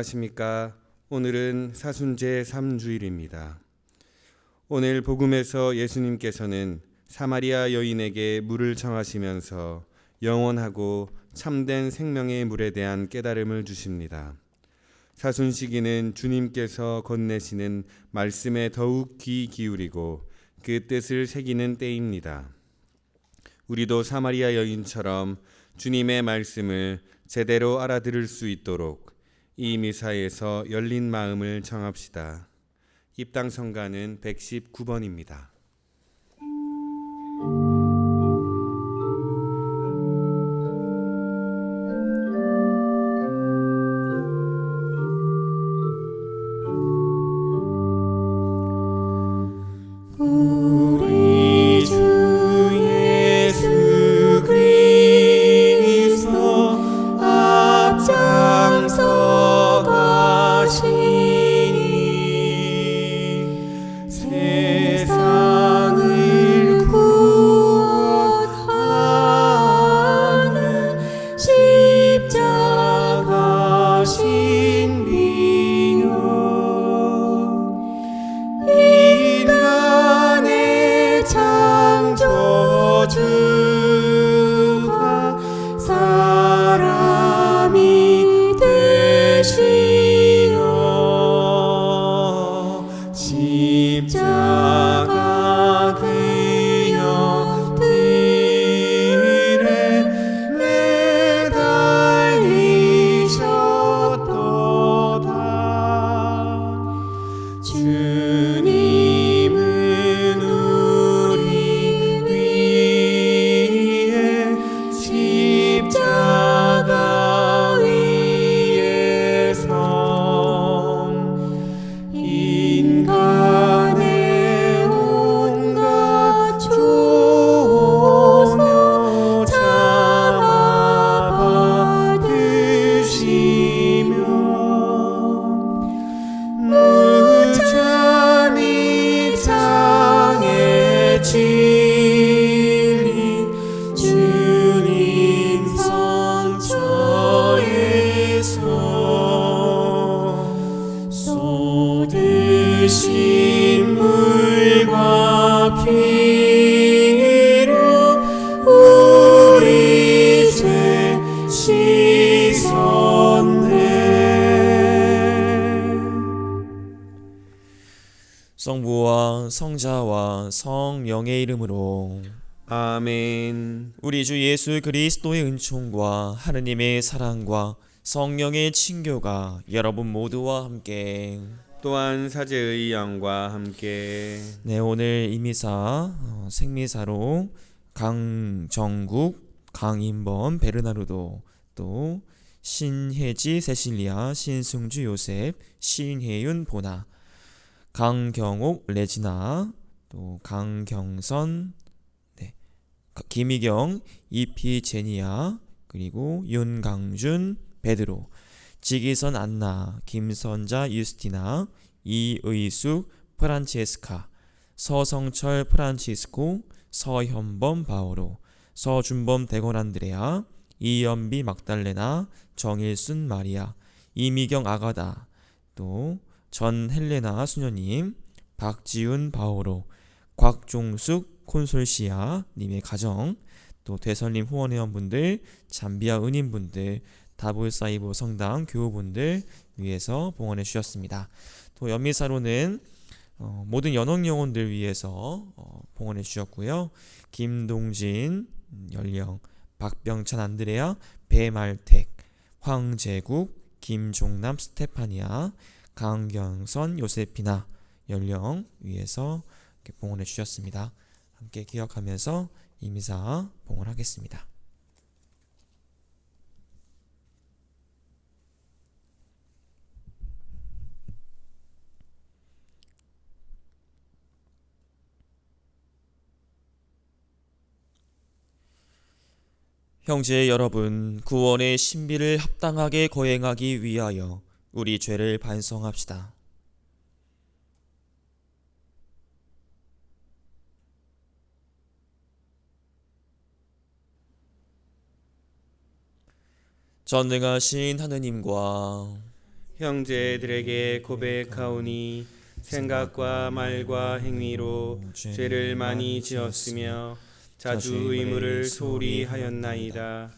안녕하십니까? 오늘은 사순제 3주일입니다. 오늘 복음에서 예수님께서는 사마리아 여인에게 물을 청하시면서 영원하고 참된 생명의 물에 대한 깨달음을 주십니다. 사순시기는 주님께서 건네시는 말씀에 더욱 귀 기울이고 그 뜻을 새기는 때입니다. 우리도 사마리아 여인처럼 주님의 말씀을 제대로 알아들을 수 있도록 이 미사에서 열린 마음을 청합시다. 입당 성가는 119번입니다. 성부와 성자와 성령의 이름으로 아멘. 우리 주 예수 그리스도의 은총과 하느님의 사랑과 성령의 친교가 여러분 모두와 함께 또한 사제의 양과 함께 네, 오늘 이 미사 생미사로 강정국, 강인범, 베르나르도, 또 신혜지, 세실리아, 신승주, 요셉, 신혜윤, 보나, 강경옥, 레지나, 또 강경선, 네, 김희경, 이피제니아, 그리고 윤강준, 베드로, 지기선 안나, 김선자, 유스티나, 이의숙, 프란체스카, 서성철, 프란치스코, 서현범, 바오로, 서준범, 대건 안드레아, 이연비, 막달레나, 정일순, 마리아, 이미경, 아가다, 또 전헬레나 수녀님, 박지훈, 바오로, 곽종숙, 콘솔시아 님의 가정, 또 대선림 후원회원분들, 잠비아 은인분들, 다볼사이보 성당 교우분들 위해서 봉헌해 주셨습니다. 또 연미사로는 모든 연옥 영혼들 위해서 봉헌해 주셨고요. 김동진, 연령, 박병찬, 안드레아, 배말택, 황재국, 김종남, 스테파니아, 강경선, 요세피나, 연령 위해서 봉헌해 주셨습니다. 함께 기억하면서 이 미사 봉헌하겠습니다. 형제 여러분, 구원의 신비를 합당하게 거행하기 위하여 우리 죄를 반성합시다. 전능하신 하느님과 형제들에게 고백하오니 생각과 말과 행위로 죄를 많이 지었으며 자주 의무를 소홀히 하였나이다.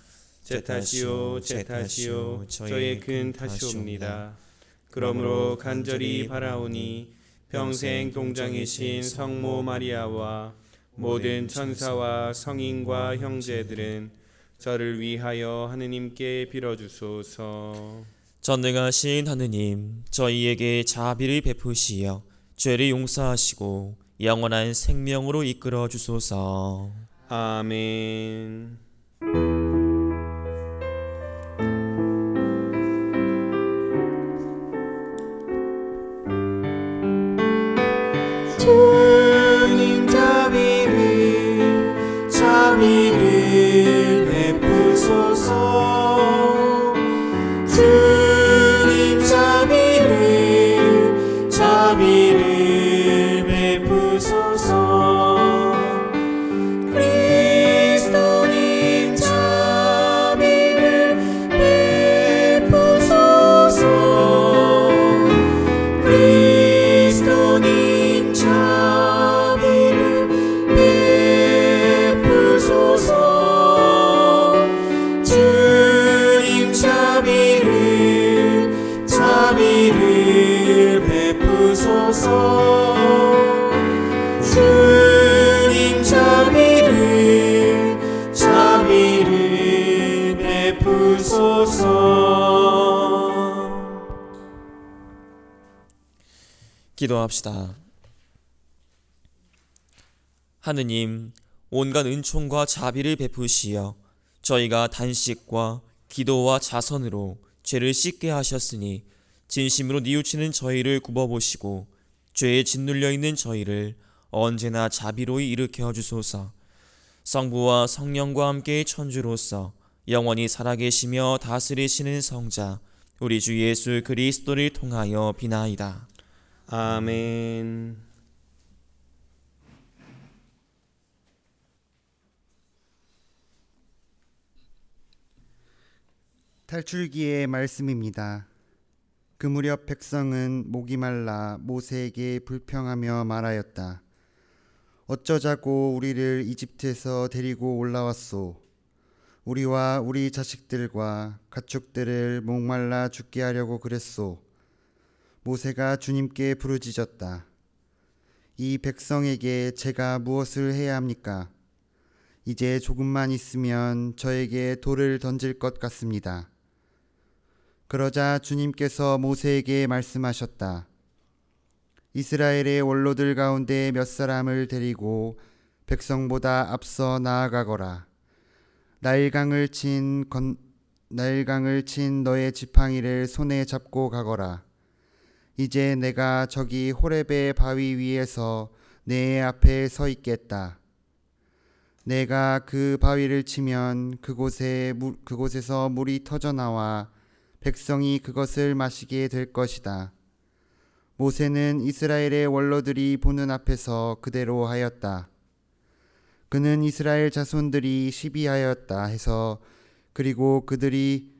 제 탓이요 제 탓이요 저의 큰 탓이옵니다. 그러므로 간절히 바라오니 평생 동장이신 성모 마리아와 모든 천사와 성인과 형제들은 저를 위하여 하느님께 빌어주소서. 전능하신 하느님, 저희에게 자비를 베푸시어 죄를 용서하시고 영원한 생명으로 이끌어 주소서. 아멘. 주님 자비를 베푸소서. 주님 자비를 베푸소서. 그리스도님 자비를 베푸소서. 그리스도님 자비를 베푸소서. 주님 자비를 베푸소서. 주님 자비를 베푸소서. 기도합시다. 하느님, 온갖 은총과 자비를 베푸시어 저희가 단식과 기도와 자선으로 죄를 씻게 하셨으니 진심으로 뉘우치는 저희를 굽어보시고 죄에 짓눌려 있는 저희를 언제나 자비로이 일으켜 주소서. 성부와 성령과 함께 천주로서 영원히 살아계시며 다스리시는 성자 우리 주 예수 그리스도를 통하여 비나이다. 아멘. 탈출기의 말씀입니다. 그 무렵 백성은 목이 말라 모세에게 불평하며 말하였다. 어쩌자고 우리를 이집트에서 데리고 올라왔소. 우리와 우리 자식들과 가축들을 목말라 죽게 하려고 그랬소. 모세가 주님께 부르짖었다. 이 백성에게 제가 무엇을 해야 합니까? 이제 조금만 있으면 저에게 돌을 던질 것 같습니다. 그러자 주님께서 모세에게 말씀하셨다. 이스라엘의 원로들 가운데 몇 사람을 데리고 백성보다 앞서 나아가거라. 나일강을 친 너의 지팡이를 손에 잡고 가거라. 이제 내가 저기 호렙의 바위 위에서 내 앞에 서 있겠다. 내가 그 바위를 치면 그곳에서 물이 터져 나와 백성이 그것을 마시게 될 것이다. 모세는 이스라엘의 원로들이 보는 앞에서 그대로 하였다. 그는 이스라엘 자손들이 시비하였다 해서 그리고 그들이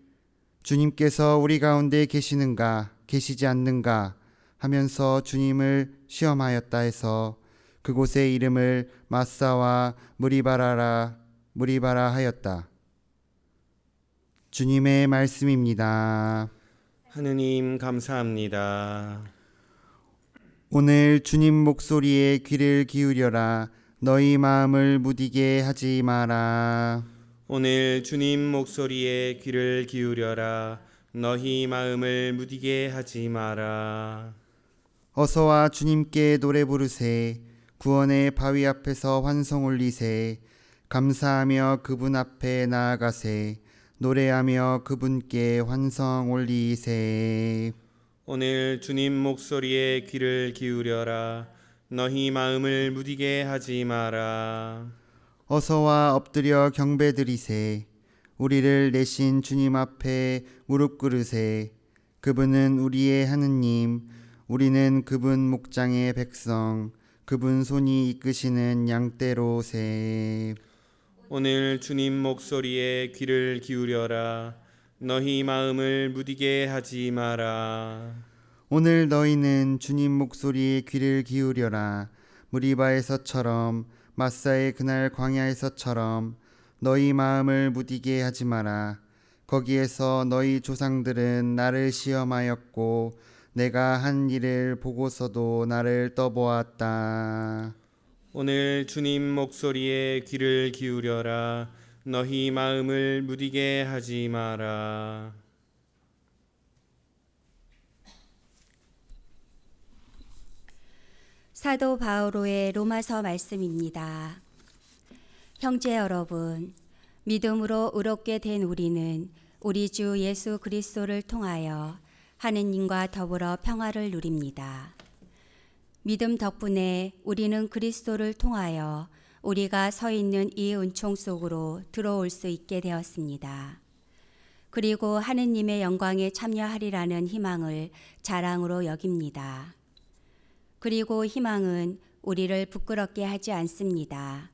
주님께서 우리 가운데 계시는가 계시지 않는가 하면서 주님을 시험하였다 해서 그곳의 이름을 마사와 무리바라 하였다. 주님의 말씀입니다. 하느님 감사합니다. 오늘 주님 목소리에 귀를 기울여라. 너희 마음을 무디게 하지 마라. 오늘 주님 목소리에 귀를 기울여라. 너희 마음을 무디게 하지 마라. 어서와 주님께 노래 부르세. 구원의 바위 앞에서 환송 올리세. 감사하며 그분 앞에 나아가세. 노래하며 그분께 환성 올리세. 오늘 주님 목소리에 귀를 기울여라. 너희 마음을 무디게 하지 마라. 어서와 엎드려 경배드리세. 우리를 내신 주님 앞에 무릎 꿇으세. 그분은 우리의 하느님, 우리는 그분 목장의 백성, 그분 손이 이끄시는 양떼로세. 오늘 주님 목소리에 귀를 기울여라. 너희 마음을 무디게 하지 마라. 오늘 너희는 주님 목소리에 귀를 기울여라. 무리바에서처럼 마사의 그날 광야에서처럼 너희 마음을 무디게 하지 마라. 거기에서 너희 조상들은 나를 시험하였고 내가 한 일을 보고서도 나를 떠보았다. 오늘 주님 목소리에 귀를 기울여라. 너희 마음을 무디게 하지 마라. 사도 바오로의 로마서 말씀입니다. 형제 여러분, 믿음으로 의롭게 된 우리는 우리 주 예수 그리스도를 통하여 하느님과 더불어 평화를 누립니다. 믿음 덕분에 우리는 그리스도를 통하여 우리가 서 있는 이 은총 속으로 들어올 수 있게 되었습니다. 그리고 하느님의 영광에 참여하리라는 희망을 자랑으로 여깁니다. 그리고 희망은 우리를 부끄럽게 하지 않습니다.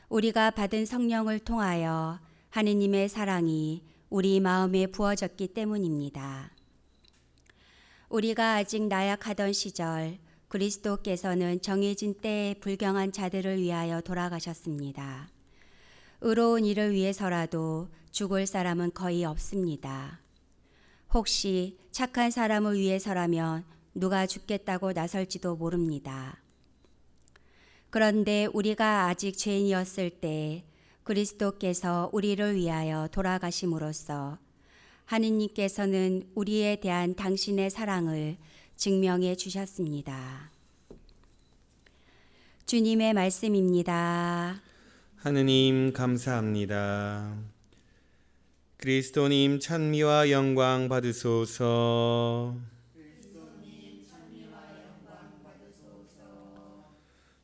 우리가 받은 성령을 통하여 하느님의 사랑이 우리 마음에 부어졌기 때문입니다. 우리가 아직 나약하던 시절 그리스도께서는 정해진 때에 불경한 자들을 위하여 돌아가셨습니다. 의로운 일을 위해서라도 죽을 사람은 거의 없습니다. 혹시 착한 사람을 위해서라면 누가 죽겠다고 나설지도 모릅니다. 그런데 우리가 아직 죄인이었을 때 그리스도께서 우리를 위하여 돌아가심으로써 하느님께서는 우리에 대한 당신의 사랑을 증명해 주셨습니다. 주님의 말씀입니다. 하느님 감사합니다. 그리스도님 찬미와 영광 받으소서.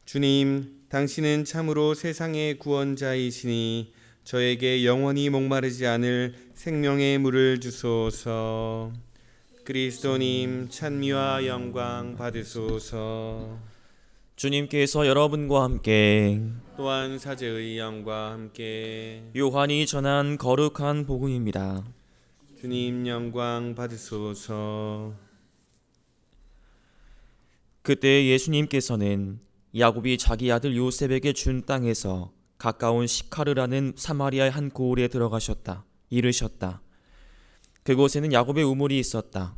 주님, 당신은 참으로 세상의 구원자이시니 저에게 영원히 목마르지 않을 생명의 물을 주소서. 그리스도님 찬미와 영광 받으소서. 주님께서 여러분과 함께 또한 사제의 영과 함께 요한이 전한 거룩한 복음입니다. 주님 영광 받으소서. 그때 예수님께서는 야곱이 자기 아들 요셉에게 준 땅에서 가까운 시카르라는 사마리아의 한 고을에 들어가셨다. 이르셨다. 그곳에는 야곱의 우물이 있었다.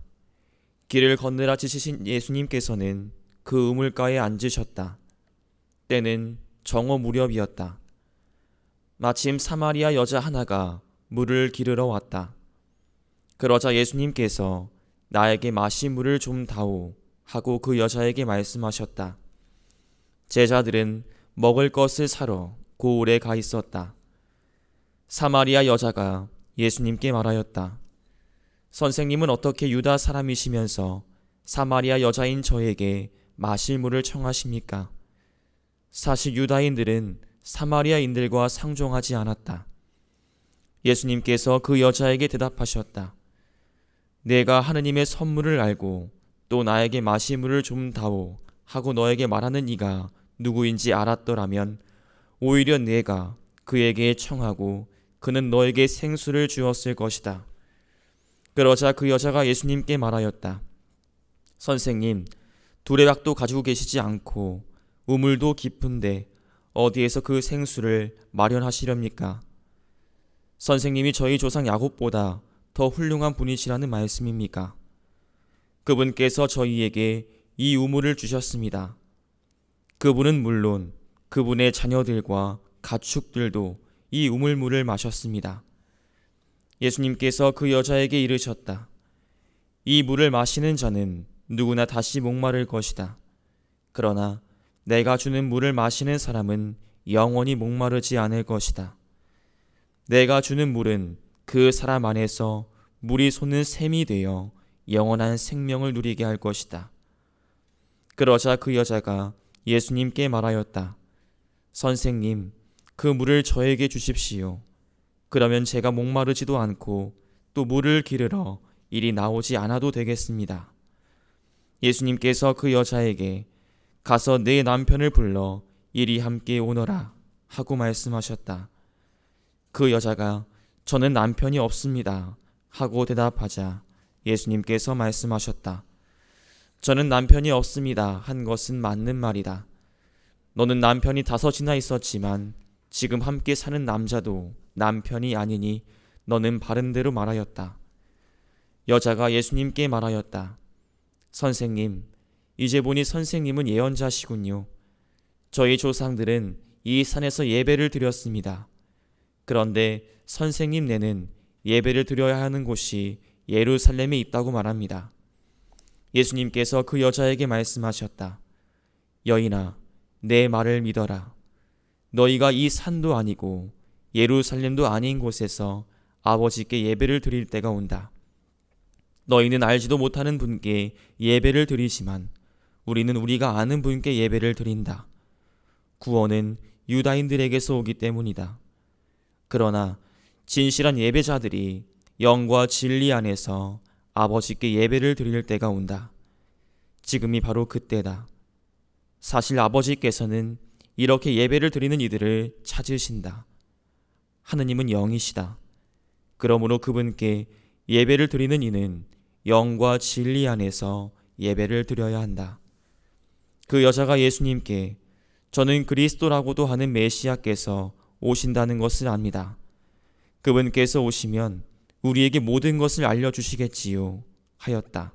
길을 건너라 지시신 예수님께서는 그 우물가에 앉으셨다. 때는 정오 무렵이었다. 마침 사마리아 여자 하나가 물을 기르러 왔다. 그러자 예수님께서 나에게 마실 물을 좀 다오 하고 그 여자에게 말씀하셨다. 제자들은 먹을 것을 사러 고을에 가 있었다. 사마리아 여자가 예수님께 말하였다. 선생님은 어떻게 유다 사람이시면서 사마리아 여자인 저에게 마실 물을 청하십니까? 사실 유다인들은 사마리아인들과 상종하지 않았다. 예수님께서 그 여자에게 대답하셨다. 내가 하느님의 선물을 알고 또 나에게 마실 물을 좀 다오 하고 너에게 말하는 이가 누구인지 알았더라면 오히려 내가 그에게 청하고 그는 너에게 생수를 주었을 것이다. 그러자 그 여자가 예수님께 말하였다. 선생님, 두레박도 가지고 계시지 않고 우물도 깊은데 어디에서 그 생수를 마련하시렵니까? 선생님이 저희 조상 야곱보다 더 훌륭한 분이시라는 말씀입니까? 그분께서 저희에게 이 우물을 주셨습니다. 그분은 물론 그분의 자녀들과 가축들도 이 우물물을 마셨습니다. 예수님께서 그 여자에게 이르셨다. 이 물을 마시는 자는 누구나 다시 목마를 것이다. 그러나 내가 주는 물을 마시는 사람은 영원히 목마르지 않을 것이다. 내가 주는 물은 그 사람 안에서 물이 솟는 샘이 되어 영원한 생명을 누리게 할 것이다. 그러자 그 여자가 예수님께 말하였다. 선생님, 그 물을 저에게 주십시오. 그러면 제가 목마르지도 않고 또 물을 기르러 이리 나오지 않아도 되겠습니다. 예수님께서 그 여자에게 가서 내 남편을 불러 이리 함께 오너라 하고 말씀하셨다. 그 여자가 저는 남편이 없습니다 하고 대답하자 예수님께서 말씀하셨다. 저는 남편이 없습니다 한 것은 맞는 말이다. 너는 남편이 5이나 있었지만 지금 함께 사는 남자도 남편이 아니니 너는 바른 대로 말하였다. 여자가 예수님께 말하였다. 선생님, 이제 보니 선생님은 예언자시군요. 저희 조상들은 이 산에서 예배를 드렸습니다. 그런데 선생님네는 예배를 드려야 하는 곳이 예루살렘에 있다고 말합니다. 예수님께서 그 여자에게 말씀하셨다. 여인아, 내 말을 믿어라. 너희가 이 산도 아니고 예루살렘도 아닌 곳에서 아버지께 예배를 드릴 때가 온다. 너희는 알지도 못하는 분께 예배를 드리지만 우리는 우리가 아는 분께 예배를 드린다. 구원은 유다인들에게서 오기 때문이다. 그러나 진실한 예배자들이 영과 진리 안에서 아버지께 예배를 드릴 때가 온다. 지금이 바로 그때다. 사실 아버지께서는 이렇게 예배를 드리는 이들을 찾으신다. 하느님은 영이시다. 그러므로 그분께 예배를 드리는 이는 영과 진리 안에서 예배를 드려야 한다. 그 여자가 예수님께 저는 그리스도라고도 하는 메시아께서 오신다는 것을 압니다. 그분께서 오시면 우리에게 모든 것을 알려주시겠지요 하였다.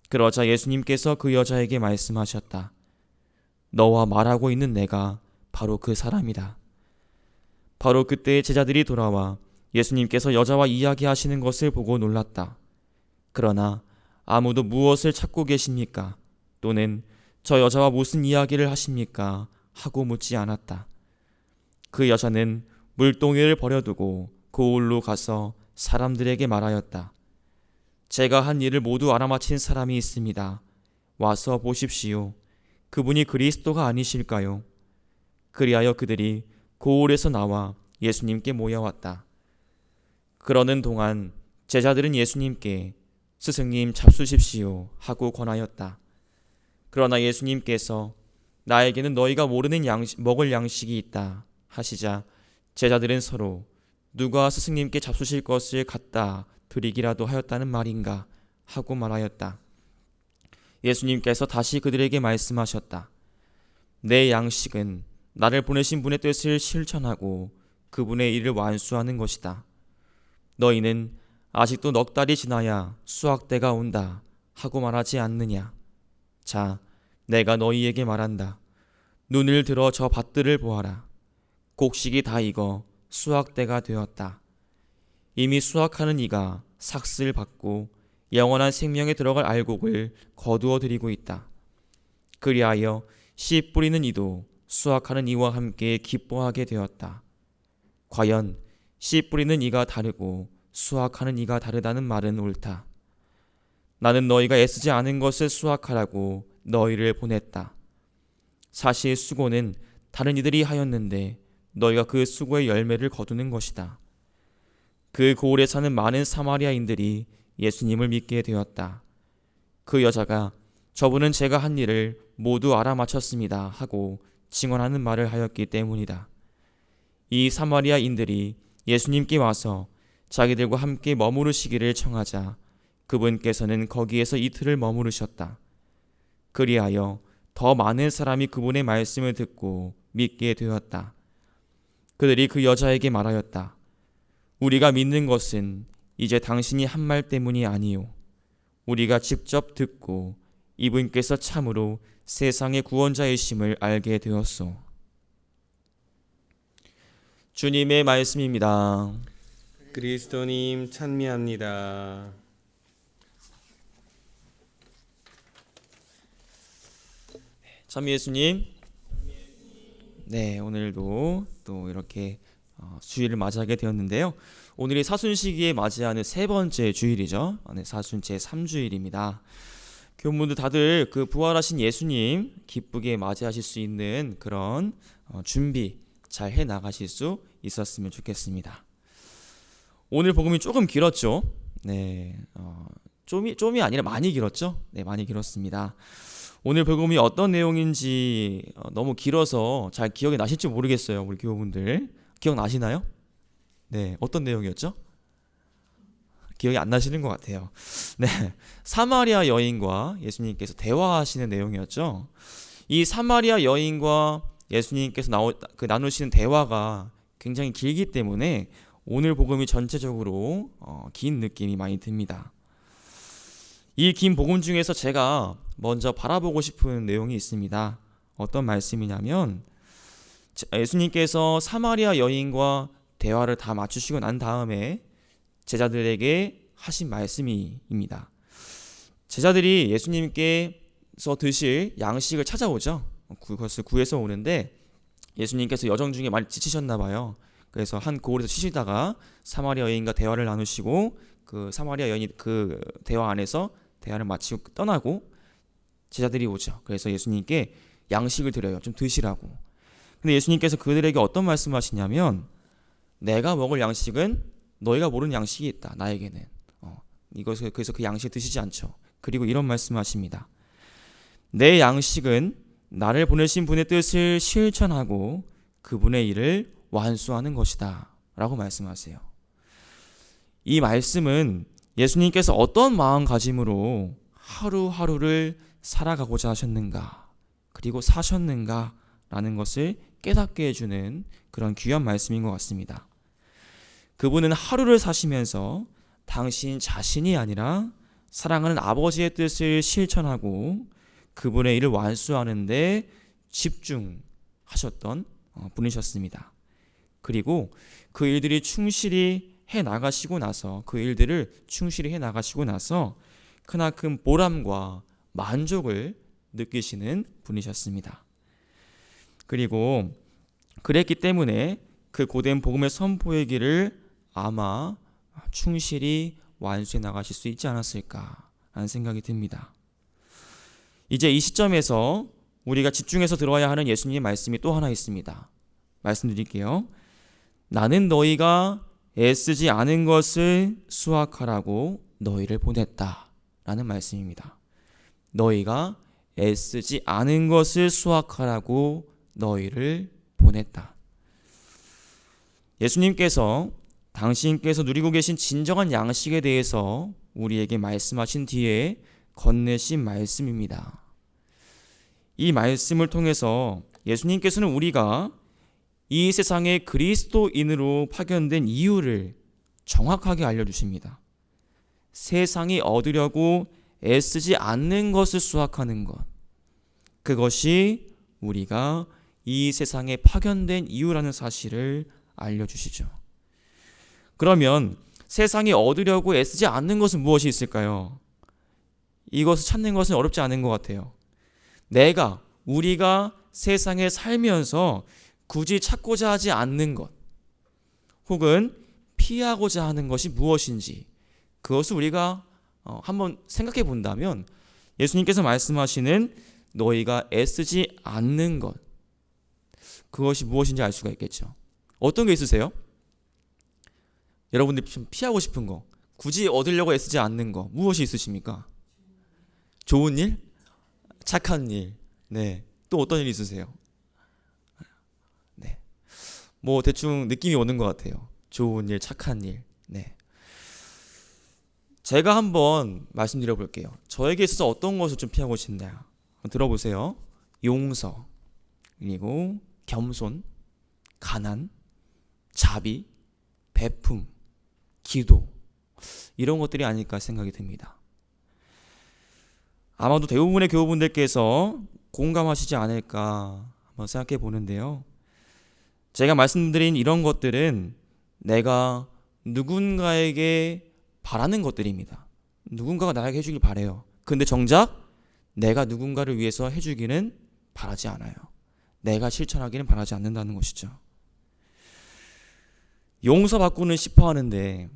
그러자 예수님께서 그 여자에게 말씀하셨다. 너와 말하고 있는 내가 바로 그 사람이다. 바로 그때 제자들이 돌아와 예수님께서 여자와 이야기하시는 것을 보고 놀랐다. 그러나 아무도 무엇을 찾고 계십니까? 또는 저 여자와 무슨 이야기를 하십니까? 하고 묻지 않았다. 그 여자는 물동이를 버려두고 고을로 가서 사람들에게 말하였다. 제가 한 일을 모두 알아맞힌 사람이 있습니다. 와서 보십시오. 그분이 그리스도가 아니실까요? 그리하여 그들이 고을에서 나와 예수님께 모여왔다. 그러는 동안 제자들은 예수님께 스승님 잡수십시오 하고 권하였다. 그러나 예수님께서 나에게는 너희가 모르는 먹을 양식이 있다 하시자 제자들은 서로 누가 스승님께 잡수실 것을 갖다 드리기라도 하였다는 말인가 하고 말하였다. 예수님께서 다시 그들에게 말씀하셨다. 내 양식은 나를 보내신 분의 뜻을 실천하고 그분의 일을 완수하는 것이다. 너희는 아직도 넉 달이 지나야 수확 때가 온다 하고 말하지 않느냐. 자, 내가 너희에게 말한다. 눈을 들어 저 밭들을 보아라. 곡식이 다 익어 수확 때가 되었다. 이미 수확하는 이가 삭슬 받고 영원한 생명에 들어갈 알곡을 거두어 드리고 있다. 그리하여 씨 뿌리는 이도 수확하는 이와 함께 기뻐하게 되었다. 과연 씨 뿌리는 이가 다르고 수확하는 이가 다르다는 말은 옳다. 나는 너희가 애쓰지 않은 것을 수확하라고 너희를 보냈다. 사실 수고는 다른 이들이 하였는데 너희가 그 수고의 열매를 거두는 것이다. 그 고을에 사는 많은 사마리아인들이 예수님을 믿게 되었다. 그 여자가 저분은 제가 한 일을 모두 알아맞혔습니다 하고 증언하는 말을 하였기 때문이다. 이 사마리아인들이 예수님께 와서 자기들과 함께 머무르시기를 청하자 그분께서는 거기에서 이틀을 머무르셨다. 그리하여 더 많은 사람이 그분의 말씀을 듣고 믿게 되었다. 그들이 그 여자에게 말하였다. 우리가 믿는 것은 이제 당신이 한 말 때문이 아니요. 우리가 직접 듣고 이분께서 참으로 세상의 구원자이심을 알게 되었소. 주님의 말씀입니다. 그리스도님 찬미합니다. 찬미 예수님. 네, 오늘도 또 이렇게 주일을 맞이하게 되었는데요. 오늘이 사순시기에 맞이하는 세 번째 주일이죠. 사순 제3주일입니다. 교우분들 다들 그 부활하신 예수님 기쁘게 맞이하실 수 있는 그런 준비 잘 해나가실 수 있었으면 좋겠습니다. 오늘 복음이 조금 길었죠. 네, 좀이 아니라 많이 길었죠. 네, 많이 길었습니다. 오늘 복음이 어떤 내용인지 너무 길어서 잘 기억이 나실지 모르겠어요. 우리 교우분들 기억나시나요? 네, 어떤 내용이었죠? 기억이 안 나시는 것 같아요. 네, 사마리아 여인과 예수님께서 대화하시는 내용이었죠. 이 사마리아 여인과 예수님께서 나누시는 대화가 굉장히 길기 때문에 오늘 복음이 전체적으로 긴 느낌이 많이 듭니다. 이 긴 복음 중에서 제가 먼저 바라보고 싶은 내용이 있습니다. 어떤 말씀이냐면 예수님께서 사마리아 여인과 대화를 다 마치시고 난 다음에 제자들에게 하신 말씀입니다. 제자들이 예수님께서 드실 양식을 찾아오죠. 그것을 구해서 오는데 예수님께서 여정 중에 많이 지치셨나 봐요. 그래서 한 고을에서 쉬시다가 사마리아 여인과 대화를 나누시고 그 사마리아 여인이 그 대화 안에서 대화를 마치고 떠나고 제자들이 오죠. 그래서 예수님께 양식을 드려요. 좀 드시라고. 근데 예수님께서 그들에게 어떤 말씀하시냐면 내가 먹을 양식은 너희가 모르는 양식이 있다. 나에게는. 그래서 그 양식 드시지 않죠. 그리고 이런 말씀하십니다. 내 양식은 나를 보내신 분의 뜻을 실천하고 그분의 일을 완수하는 것이다. 라고 말씀하세요. 이 말씀은 예수님께서 어떤 마음가짐으로 하루하루를 살아가고자 하셨는가, 그리고 사셨는가 라는 것을 깨닫게 해주는 그런 귀한 말씀인 것 같습니다. 그분은 하루를 사시면서 당신 자신이 아니라 사랑하는 아버지의 뜻을 실천하고 그분의 일을 완수하는 데 집중하셨던 분이셨습니다. 그리고 그 일들이 충실히 해나가시고 나서 크나큰 보람과 만족을 느끼시는 분이셨습니다. 그리고 그랬기 때문에 그 고된 복음의 선포의 길을 아마 충실히 완수해 나가실 수 있지 않았을까라는 생각이 듭니다. 이제 이 시점에서 우리가 집중해서 들어야 하는 예수님의 말씀이 또 하나 있습니다. 말씀드릴게요. 나는 너희가 애쓰지 않은 것을 수확하라고 너희를 보냈다 라는 말씀입니다. 너희가 애쓰지 않은 것을 수확하라고 너희를 보냈다. 예수님께서 당신께서 누리고 계신 진정한 양식에 대해서 우리에게 말씀하신 뒤에 건네신 말씀입니다. 이 말씀을 통해서 예수님께서는 우리가 이 세상에 그리스도인으로 파견된 이유를 정확하게 알려주십니다. 세상이 얻으려고 애쓰지 않는 것을 수확하는 것, 그것이 우리가 이 세상에 파견된 이유라는 사실을 알려주시죠. 그러면 세상이 얻으려고 애쓰지 않는 것은 무엇이 있을까요? 이것을 찾는 것은 어렵지 않은 것 같아요. 우리가 세상에 살면서 굳이 찾고자 하지 않는 것, 혹은 피하고자 하는 것이 무엇인지, 그것을 우리가 한번 생각해 본다면 예수님께서 말씀하시는 너희가 애쓰지 않는 것, 그것이 무엇인지 알 수가 있겠죠. 어떤 게 있으세요? 여러분들이 좀 피하고 싶은 거, 굳이 얻으려고 애쓰지 않는 거, 무엇이 있으십니까? 좋은 일? 착한 일? 네. 또 어떤 일 있으세요? 네. 뭐 대충 느낌이 오는 것 같아요. 좋은 일, 착한 일. 네. 제가 한번 말씀드려 볼게요. 저에게 있어서 어떤 것을 좀 피하고 싶나요? 들어보세요. 용서, 그리고 겸손, 가난, 자비, 베품, 기도, 이런 것들이 아닐까 생각이 듭니다. 아마도 대부분의 교우분들께서 공감하시지 않을까 한번 생각해 보는데요. 제가 말씀드린 이런 것들은 내가 누군가에게 바라는 것들입니다. 누군가가 나에게 해주길 바래요. 근데 정작 내가 누군가를 위해서 해주기는 바라지 않아요. 내가 실천하기는 바라지 않는다는 것이죠. 용서받고는 싶어 하는데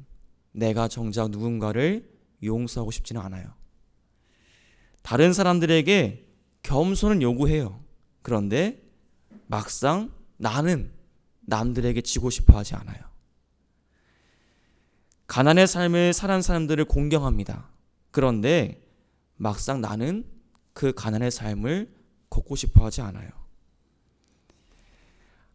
내가 정작 누군가를 용서하고 싶지는 않아요. 다른 사람들에게 겸손은 요구해요. 그런데 막상 나는 남들에게 지고 싶어 하지 않아요. 가난의 삶을 살아온 사람들을 공경합니다. 그런데 막상 나는 그 가난의 삶을 걷고 싶어 하지 않아요.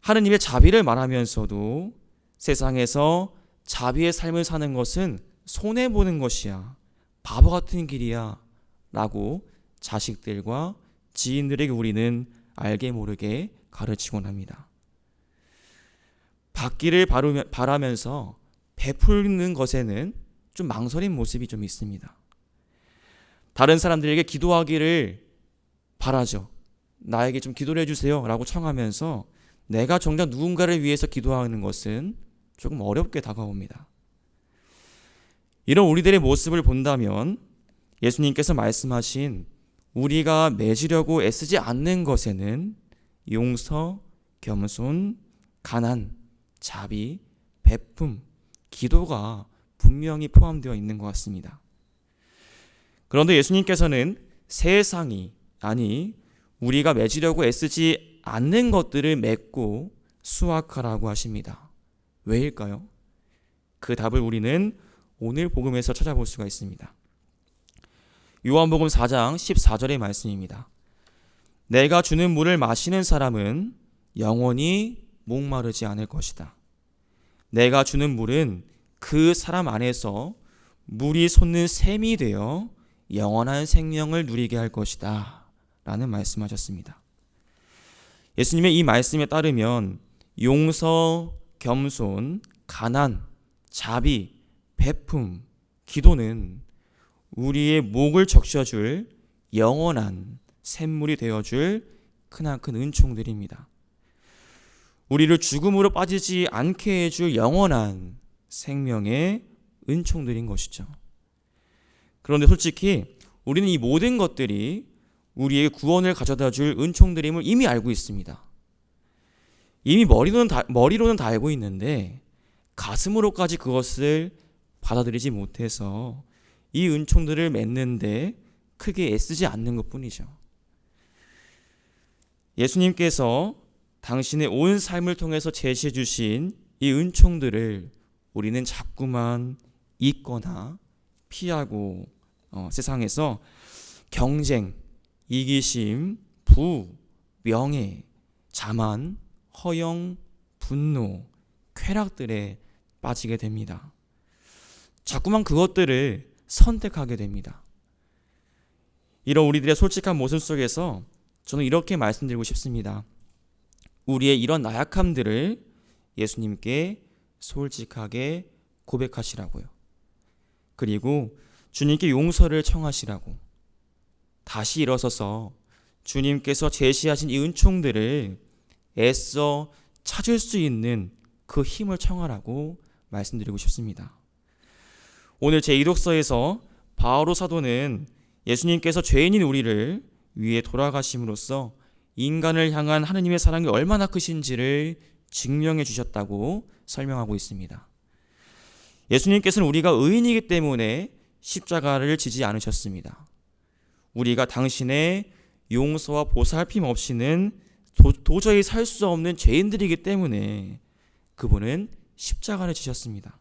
하느님의 자비를 말하면서도 세상에서 자비의 삶을 사는 것은 손해보는 것이야. 바보 같은 길이야. 라고 자식들과 지인들에게 우리는 알게 모르게 가르치곤 합니다. 받기를 바라면서 베푸는 것에는 좀 망설인 모습이 좀 있습니다. 다른 사람들에게 기도하기를 바라죠. 나에게 좀 기도를 해주세요 라고 청하면서 내가 정작 누군가를 위해서 기도하는 것은 조금 어렵게 다가옵니다. 이런 우리들의 모습을 본다면 예수님께서 말씀하신 우리가 맺으려고 애쓰지 않는 것에는 용서, 겸손, 가난, 자비, 베품, 기도가 분명히 포함되어 있는 것 같습니다. 그런데 예수님께서는 세상이, 아니 우리가 맺으려고 애쓰지 않는 것들을 맺고 수확하라고 하십니다. 왜일까요? 그 답을 우리는 오늘 복음에서 찾아볼 수가 있습니다. 요한복음 4장 14절의 말씀입니다. 내가 주는 물을 마시는 사람은 영원히 목마르지 않을 것이다. 내가 주는 물은 그 사람 안에서 물이 솟는 샘이 되어 영원한 생명을 누리게 할 것이다 라는 말씀하셨습니다. 예수님의 이 말씀에 따르면 용서, 겸손, 가난, 자비, 베품, 기도는 우리의 목을 적셔줄 영원한 샘물이 되어줄 크나큰 은총들입니다. 우리를 죽음으로 빠지지 않게 해줄 영원한 생명의 은총들인 것이죠. 그런데 솔직히 우리는 이 모든 것들이 우리의 구원을 가져다 줄 은총들임을 이미 알고 있습니다. 이미 머리로는 다 알고 있는데 가슴으로까지 그것을 받아들이지 못해서 이 은총들을 맺는데 크게 애쓰지 않는 것뿐이죠. 예수님께서 당신의 온 삶을 통해서 제시해 주신 이 은총들을 우리는 자꾸만 잊거나 피하고 세상에서 경쟁, 이기심, 부, 명예, 자만, 허영, 분노, 쾌락들에 빠지게 됩니다. 자꾸만 그것들을 선택하게 됩니다. 이런 우리들의 솔직한 모습 속에서 저는 이렇게 말씀드리고 싶습니다. 우리의 이런 나약함들을 예수님께 솔직하게 고백하시라고요. 그리고 주님께 용서를 청하시라고. 다시 일어서서 주님께서 제시하신 이 은총들을 애써 찾을 수 있는 그 힘을 청하라고 말씀드리고 싶습니다. 오늘 제1독서에서 바오로 사도는 예수님께서 죄인인 우리를 위해 돌아가심으로써 인간을 향한 하느님의 사랑이 얼마나 크신지를 증명해 주셨다고 설명하고 있습니다. 예수님께서는 우리가 의인이기 때문에 십자가를 지지 않으셨습니다. 우리가 당신의 용서와 보살핌 없이는 도저히 살 수 없는 죄인들이기 때문에 그분은 십자가를 지셨습니다.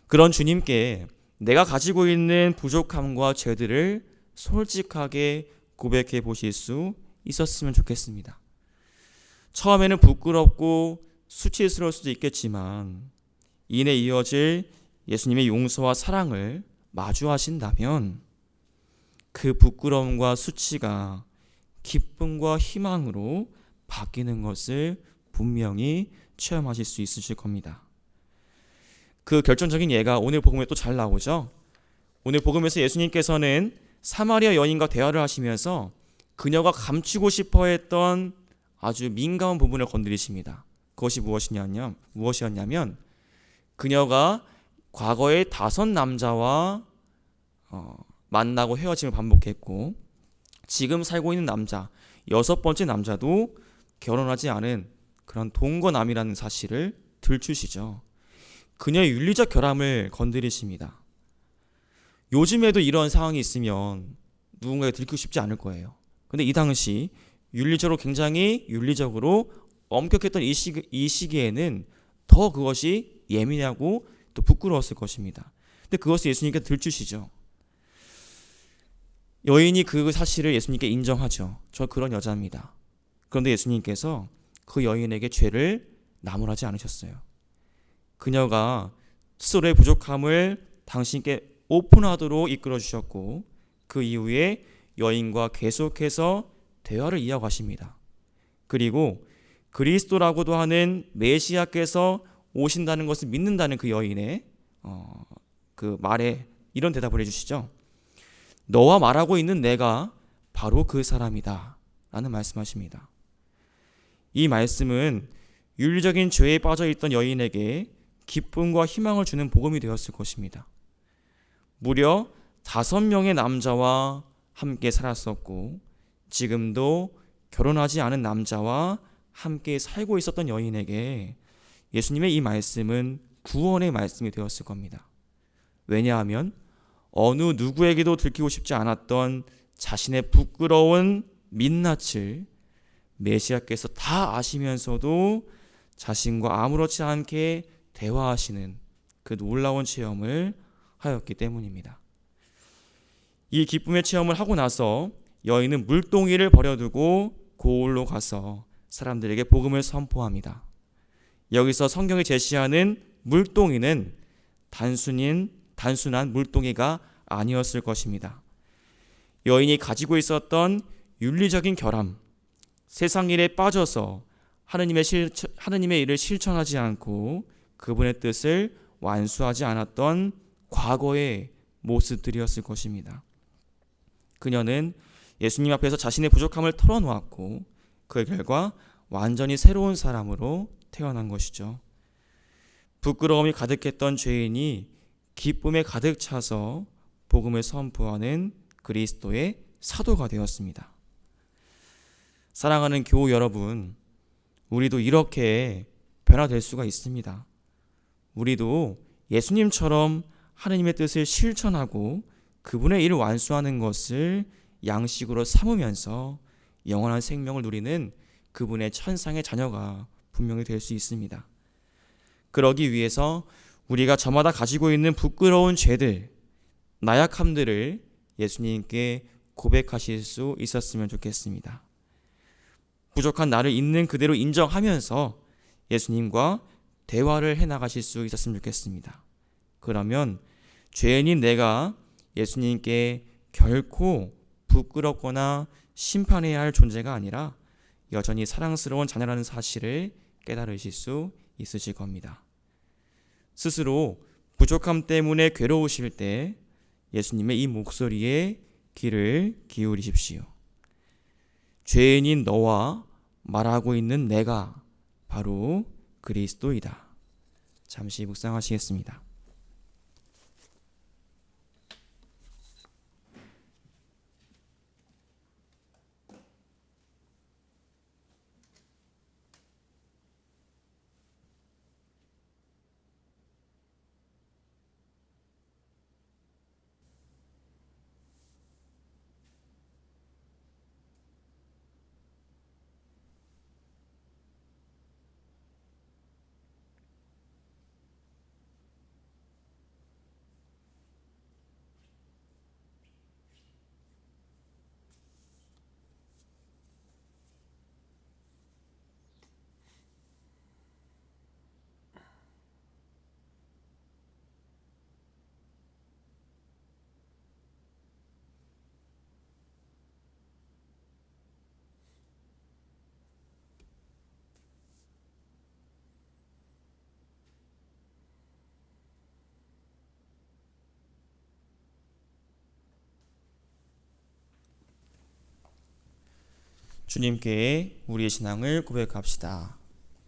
그런 주님께 내가 가지고 있는 부족함과 죄들을 솔직하게 고백해 보실 수 있었으면 좋겠습니다. 처음에는 부끄럽고 수치스러울 수도 있겠지만 이내 이어질 예수님의 용서와 사랑을 마주하신다면 그 부끄러움과 수치가 기쁨과 희망으로 바뀌는 것을 분명히 체험하실 수 있으실 겁니다. 그 결정적인 예가 오늘 복음에 또 잘 나오죠. 오늘 복음에서 예수님께서는 사마리아 여인과 대화를 하시면서 그녀가 감추고 싶어 했던 아주 민감한 부분을 건드리십니다. 그것이 무엇이었냐면 그녀가 과거에 5 남자와 만나고 헤어짐을 반복했고 지금 살고 있는 남자 6번째 남자도 결혼하지 않은 그런 동거남이라는 사실을 들추시죠. 그녀의 윤리적 결함을 건드리십니다. 요즘에도 이런 상황이 있으면 누군가에 들키고 싶지 않을 거예요. 근데 이 당시 굉장히 윤리적으로 엄격했던 이 시기에는 더 그것이 예민하고 또 부끄러웠을 것입니다. 근데 그것을 예수님께 들추시죠. 여인이 그 사실을 예수님께 인정하죠. 저 그런 여자입니다. 그런데 예수님께서 그 여인에게 죄를 나무라지 않으셨어요. 그녀가 스스로의 부족함을 당신께 오픈하도록 이끌어 주셨고 그 이후에 여인과 계속해서 대화를 이어가십니다. 그리고 그리스도라고도 하는 메시아께서 오신다는 것을 믿는다는 그 여인의 그 말에 이런 대답을 해주시죠. 너와 말하고 있는 내가 바로 그 사람이다 라는 말씀하십니다. 이 말씀은 윤리적인 죄에 빠져있던 여인에게 기쁨과 희망을 주는 복음이 되었을 것입니다. 무려 5명의 남자와 함께 살았었고 지금도 결혼하지 않은 남자와 함께 살고 있었던 여인에게 예수님의 이 말씀은 구원의 말씀이 되었을 겁니다. 왜냐하면 어느 누구에게도 들키고 싶지 않았던 자신의 부끄러운 민낯을 메시아께서 다 아시면서도 자신과 아무렇지 않게 대화하시는 그 놀라운 체험을 하였기 때문입니다. 이 기쁨의 체험을 하고 나서 여인은 물동이를 버려두고 고을로 가서 사람들에게 복음을 선포합니다. 여기서 성경이 제시하는 물동이는 단순한 물동이가 아니었을 것입니다. 여인이 가지고 있었던 윤리적인 결함, 세상 일에 빠져서 하느님의 일을 실천하지 않고 그분의 뜻을 완수하지 않았던 과거의 모습들이었을 것입니다. 그녀는 예수님 앞에서 자신의 부족함을 털어놓았고 그 결과 완전히 새로운 사람으로 태어난 것이죠. 부끄러움이 가득했던 죄인이 기쁨에 가득 차서 복음을 선포하는 그리스도의 사도가 되었습니다. 사랑하는 교우 여러분, 우리도 이렇게 변화될 수가 있습니다. 우리도 예수님처럼 하느님의 뜻을 실천하고 그분의 일을 완수하는 것을 양식으로 삼으면서 영원한 생명을 누리는 그분의 천상의 자녀가 분명히 될 수 있습니다. 그러기 위해서 우리가 저마다 가지고 있는 부끄러운 죄들, 나약함들을 예수님께 고백하실 수 있었으면 좋겠습니다. 부족한 나를 있는 그대로 인정하면서 예수님과 대화를 해나가실 수 있었으면 좋겠습니다. 그러면 죄인인 내가 예수님께 결코 부끄럽거나 심판해야 할 존재가 아니라 여전히 사랑스러운 자녀라는 사실을 깨달으실 수 있으실 겁니다. 스스로 부족함 때문에 괴로우실 때 예수님의 이 목소리에 귀를 기울이십시오. 죄인인 너와 말하고 있는 내가 바로 그리스도이다. 잠시 묵상하시겠습니다. 주님께 우리의 신앙을 고백합시다.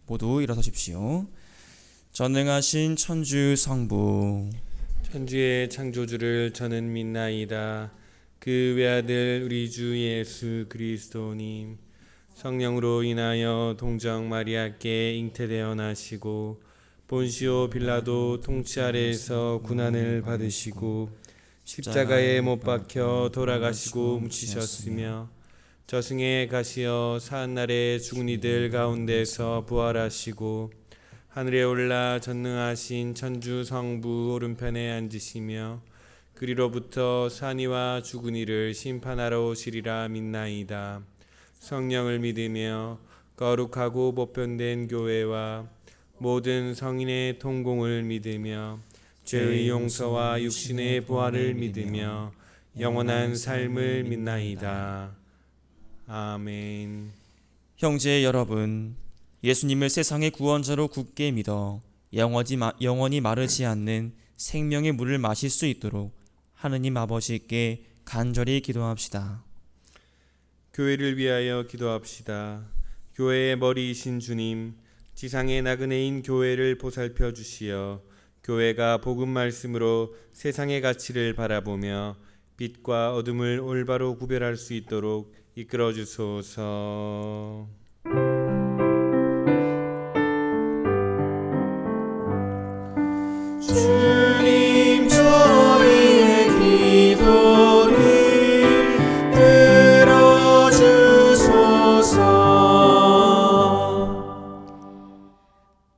모두 일어서십시오. 전능하신 천주 성부, 천주의 창조주를 저는 믿나이다. 그 외아들 우리 주 예수 그리스도님, 성령으로 인하여 동정 마리아께 잉태되어 나시고 본시오 빌라도 통치 아래에서 고난을 받으시고 십자가에 못 박혀 돌아가시고 묻히셨으며 저승에 가시어 사한날에 죽은 이들 가운데서 부활하시고 하늘에 올라 전능하신 천주 성부 오른편에 앉으시며 그리로부터 산이와 죽은 이를 심판하러 오시리라 믿나이다. 성령을 믿으며 거룩하고 보편된 교회와 모든 성인의 통공을 믿으며 죄의 용서와 육신의 부활을 믿으며 영원한 삶을 믿나이다. 아멘. 형제 여러분, 예수님을 세상의 구원자로 굳게 믿어 영원히 마르지 않는 생명의 물을 마실 수 있도록 하느님 아버지께 간절히 기도합시다. 교회를 위하여 기도합시다. 교회의 머리이신 주님, 지상의 나그네인 교회를 보살펴 주시어 교회가 복음 말씀으로 세상의 가치를 바라보며 빛과 어둠을 올바로 구별할 수 있도록 이끌어 주소서. 주님, 저희의 기도를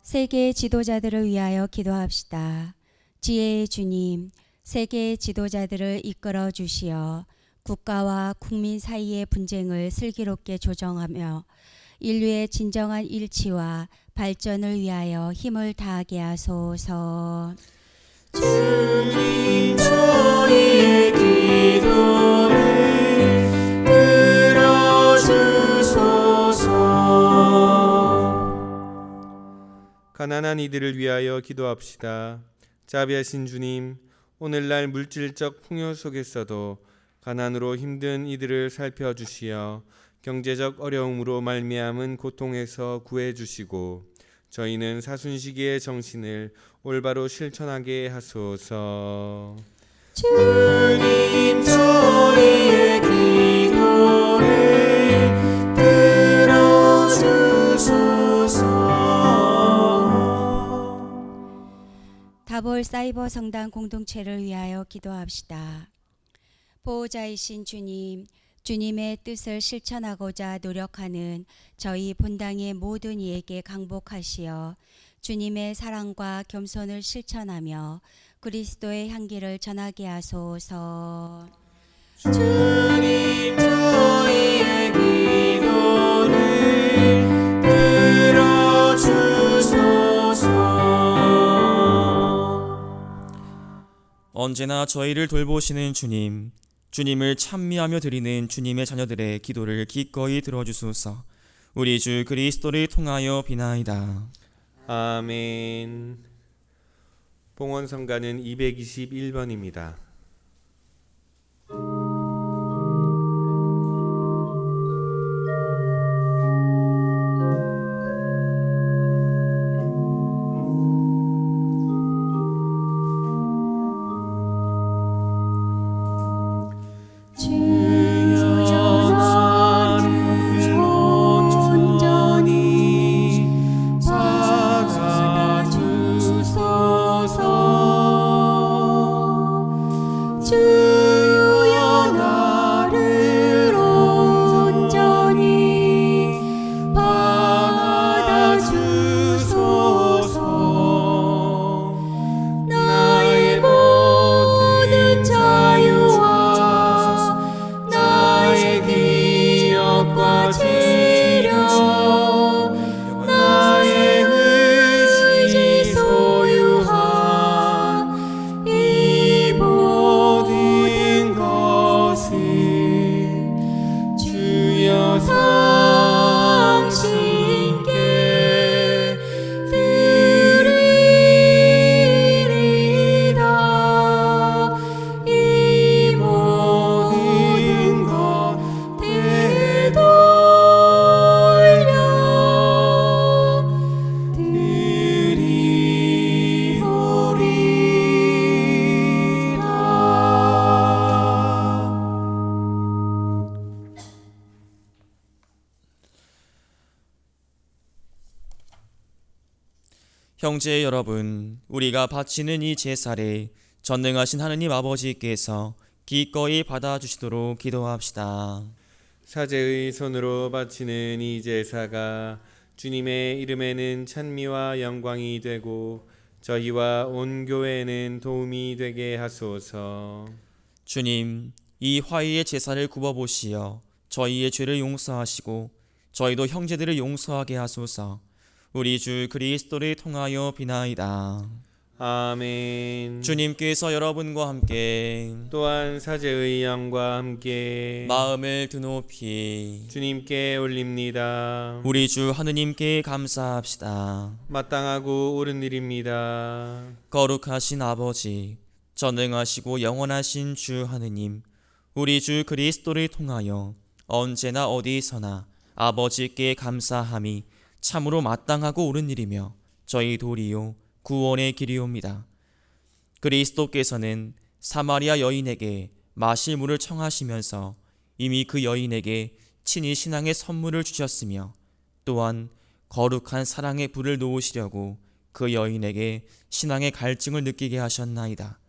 세계 지도자들을 위하여 기도합시다. 지혜의 주님, 세계의 지도자들을 이끌어 주시어 국가와 국민 사이의 분쟁을 슬기롭게 조정하며 인류의 진정한 일치와 발전을 위하여 힘을 다하게 하소서. 주님, 저희의 기도를 들어주소서. 가난한 이들을 위하여 기도합시다. 자비하신 주님, 오늘날 물질적 풍요 속에서도 가난으로 힘든 이들을 살펴주시어 경제적 어려움으로 말미암은 고통에서 구해주시고 저희는 사순시기의 정신을 올바로 실천하게 하소서. 주님, 저희의 기도를 들어주소서. 다볼 사이버 성당 공동체를 위하여 기도합시다. 보호자이신 주님, 주님의 뜻을 실천하고자 노력하는 저희 본당의 모든 이에게 강복하시어 주님의 사랑과 겸손을 실천하며 그리스도의 향기를 전하게 하소서. 주님, 저희의 기도를 들어주소서. 언제나 저희를 돌보시는 주님, 주님을 찬미하며 드리는 주님의 자녀들의 기도를 기꺼이 들어주소서. 우리 주 그리스도를 통하여 비나이다. 아멘. 봉헌성가는 221번입니다. 형제 여러분, 우리가 바치는 이 제사를 전능하신 하느님 아버지께서 기꺼이 받아주시도록 기도합시다. 사제의 손으로 바치는 이 제사가 주님의 이름에는 찬미와 영광이 되고 저희와 온 교회에는 도움이 되게 하소서. 주님, 이 화의의 제사를 굽어보시어 저희의 죄를 용서하시고 저희도 형제들을 용서하게 하소서. 우리 주 그리스도를 통하여 비나이다. 아멘. 주님께서 여러분과 함께 또한 사제의 양과 함께 마음을 드높이 주님께 올립니다. 우리 주 하느님께 감사합시다. 마땅하고 옳은 일입니다. 거룩하신 아버지, 전능하시고 영원하신 주 하느님, 우리 주 그리스도를 통하여 언제나 어디서나 아버지께 감사함이 참으로 마땅하고 옳은 일이며 저희 도리요 구원의 길이옵니다. 그리스도께서는 사마리아 여인에게 마실 물을 청하시면서 이미 그 여인에게 친히 신앙의 선물을 주셨으며 또한 거룩한 사랑의 불을 놓으시려고 그 여인에게 신앙의 갈증을 느끼게 하셨나이다.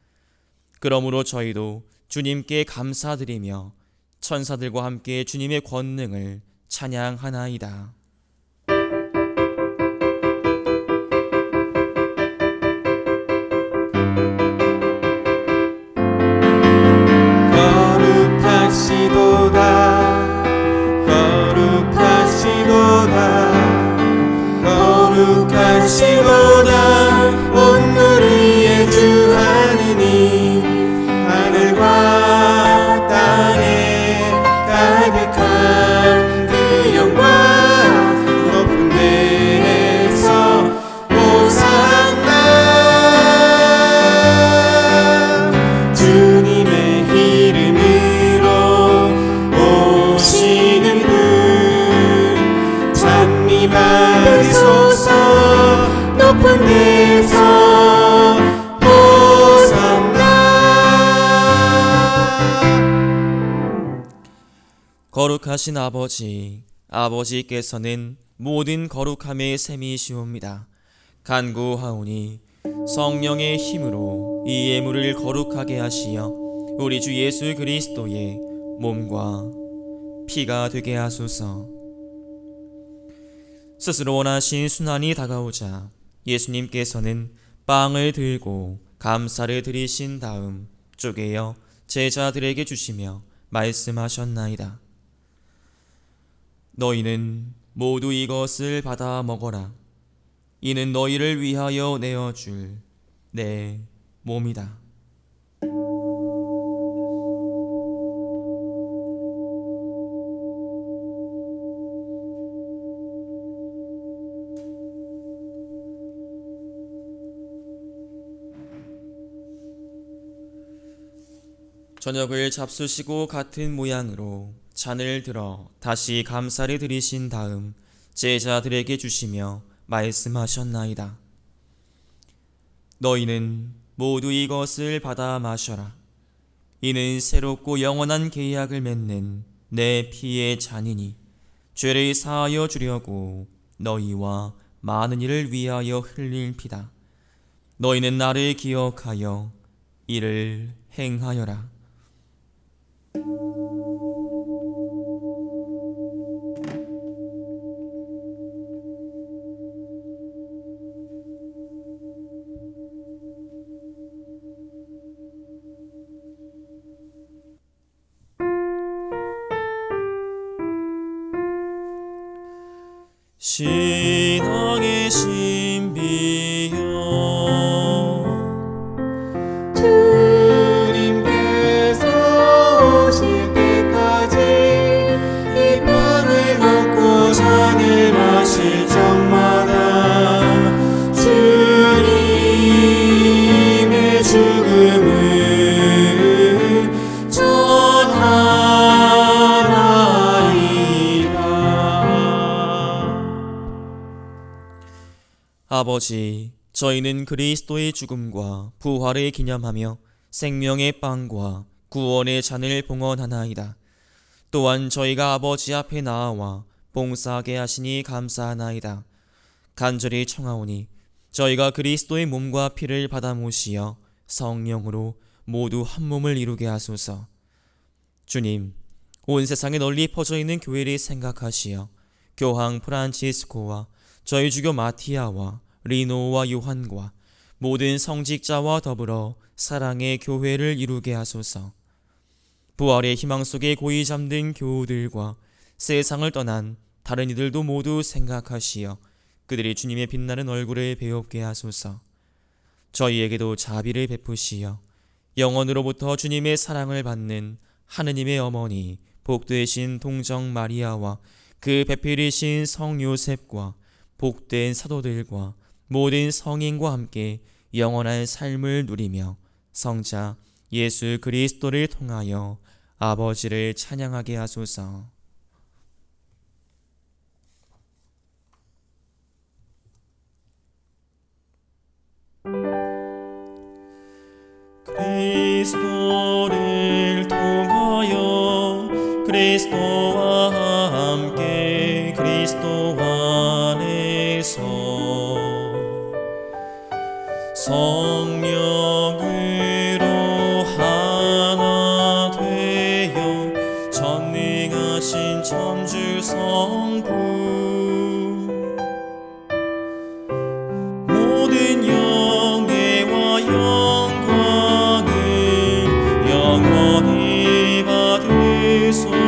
그러므로 저희도 주님께 감사드리며 천사들과 함께 주님의 권능을 찬양하나이다. 거룩하시도다 거룩하시도다 거룩하시도다 온누리 위의 주 하느님 하늘과 땅에 가득한 그 영광 높은 데에서 호산나 주님의 이름으로 오시는 분 찬미 받으소서 높은 데서 호산나. 거룩하신 아버지, 아버지께서는 모든 거룩함의 셈이시옵니다. 간구하오니 성령의 힘으로 이 예물을 거룩하게 하시어 우리 주 예수 그리스도의 몸과 피가 되게 하소서. 스스로 원하신 순환이 다가오자 예수님께서는 빵을 들고 감사를 드리신 다음 쪼개어 제자들에게 주시며 말씀하셨나이다. 너희는 모두 이것을 받아 먹어라. 이는 너희를 위하여 내어줄 내 몸이다. 저녁을 잡수시고 같은 모양으로 잔을 들어 다시 감사를 드리신 다음 제자들에게 주시며 말씀하셨나이다. 너희는 모두 이것을 받아 마셔라. 이는 새롭고 영원한 계약을 맺는 내 피의 잔이니 죄를 사하여 주려고 너희와 많은 이를 위하여 흘릴 피다. 너희는 나를 기억하여 이를 행하여라. 신앙의 신비여 주님께서 오실 때까지 이 빵을 먹고 잔을 마실 적마다 주님의 죽음을 전하나이다. 아버지, 저희는 그리스도의 죽음과 부활을 기념하며 생명의 빵과 구원의 잔을 봉헌하나이다. 또한 저희가 아버지 앞에 나아와 봉사하게 하시니 감사하나이다. 간절히 청하오니 저희가 그리스도의 몸과 피를 받아 모시어 성령으로 모두 한 몸을 이루게 하소서. 주님, 온 세상에 널리 퍼져 있는 교회를 생각하시어 교황 프란치스코와 저희 주교 마티아와 리노와 요한과 모든 성직자와 더불어 사랑의 교회를 이루게 하소서. 부활의 희망 속에 고이 잠든 교우들과 세상을 떠난 다른 이들도 모두 생각하시어 그들이 주님의 빛나는 얼굴을 배웁게 하소서. 저희에게도 자비를 베푸시어 영원으로부터 주님의 사랑을 받는 하느님의 어머니 복되신 동정 마리아와 그 배필이신 성 요셉과 복된 사도들과 모든 성인과 함께 영원한 삶을 누리며 성자 예수 그리스도를 통하여 아버지를 찬양하게 하소서. 그리스도를 통하여 그리스도와 함께 그리스도 안에서 성령으로 하나 되어 전능하신 천주 성부 모든 영예와 영광을 영원히 받으소서.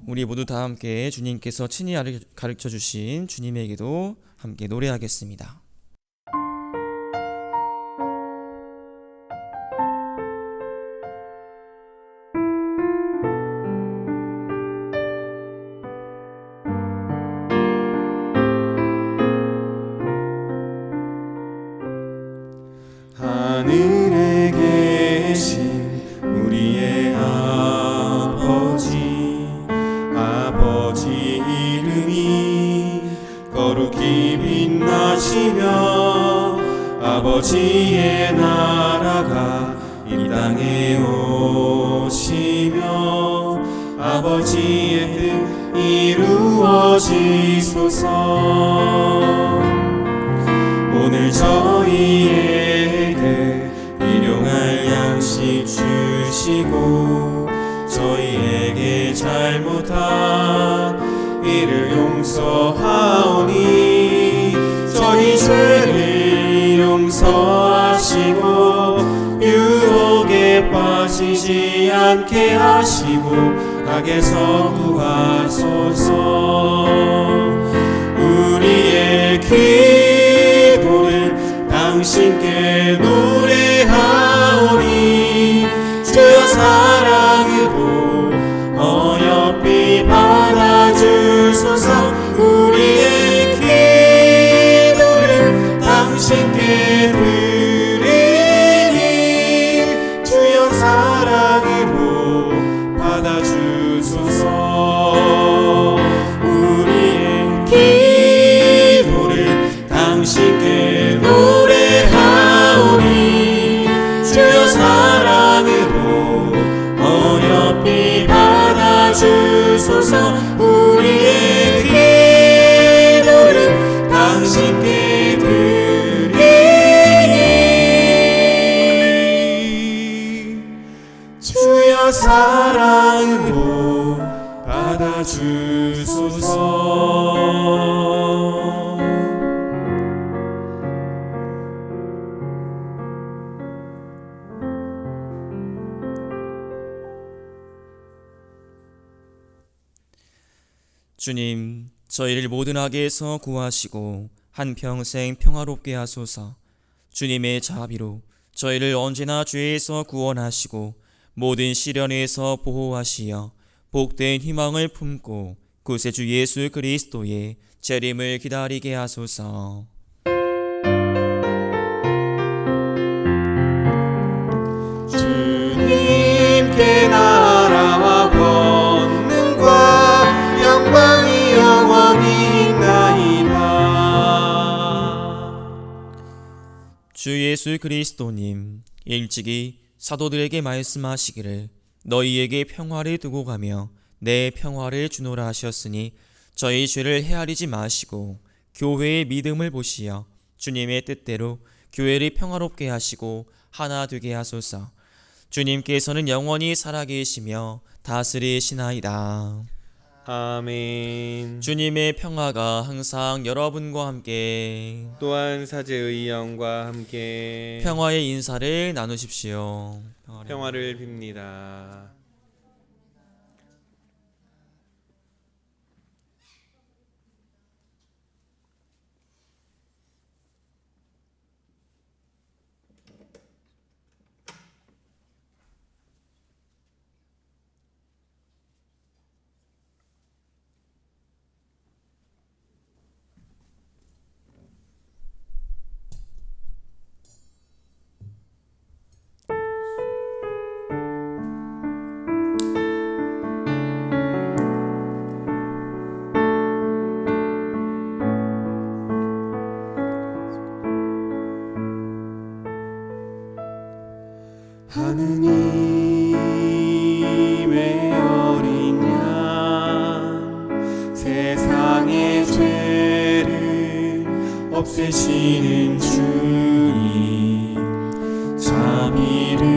우리 모두 다 함께 주님께서 친히 가르쳐 주신 주님에게도 함께 노래하겠습니다. 하늘에 계신 우리의 아버지 이름이 거룩히 빛나시며 아버지의 나라가 이 땅에 오시며 아버지의 뜻 이루어지소서. 오늘 저희에게 일용할 양식 주시고 저희에게 잘못한 이를 용서하오니 저희 죄를 용서하시고 유혹에 빠지지 않게 하시고 악에서 구하소서. 우리의 기도를 당신께 노래하오니 주여 사랑으로 어여삐 받아주소서. 우리의 기도를 당신께 드리니 주여 사랑으로 받아주소서. 우리의 기도를 당신께 노래하오니 주여 사랑으로 어여삐 받아주소서. 우리의 기도를 당신께 드리니 주여 사랑으로 받아주소서. 주님, 저희를 모든 악에서 구하시고 한평생 평화롭게 하소서. 주님의 자비로 저희를 언제나 죄에서 구원하시고 모든 시련에서 보호하시어 복된 희망을 품고 구세주 예수 그리스도의 재림을 기다리게 하소서. 주 예수 그리스도님, 일찍이 사도들에게 말씀하시기를 너희에게 평화를 두고 가며 내 평화를 주노라 하셨으니 저희 죄를 헤아리지 마시고 교회의 믿음을 보시어 주님의 뜻대로 교회를 평화롭게 하시고 하나 되게 하소서. 주님께서는 영원히 살아계시며 다스리시나이다. 아멘. 주님의 평화가 항상 여러분과 함께 또한 사제의 영과 함께 평화의 인사를 나누십시오. 평화를 빕니다. 하느님의 어린 양 세상의 죄를 없애시는 주님 자비를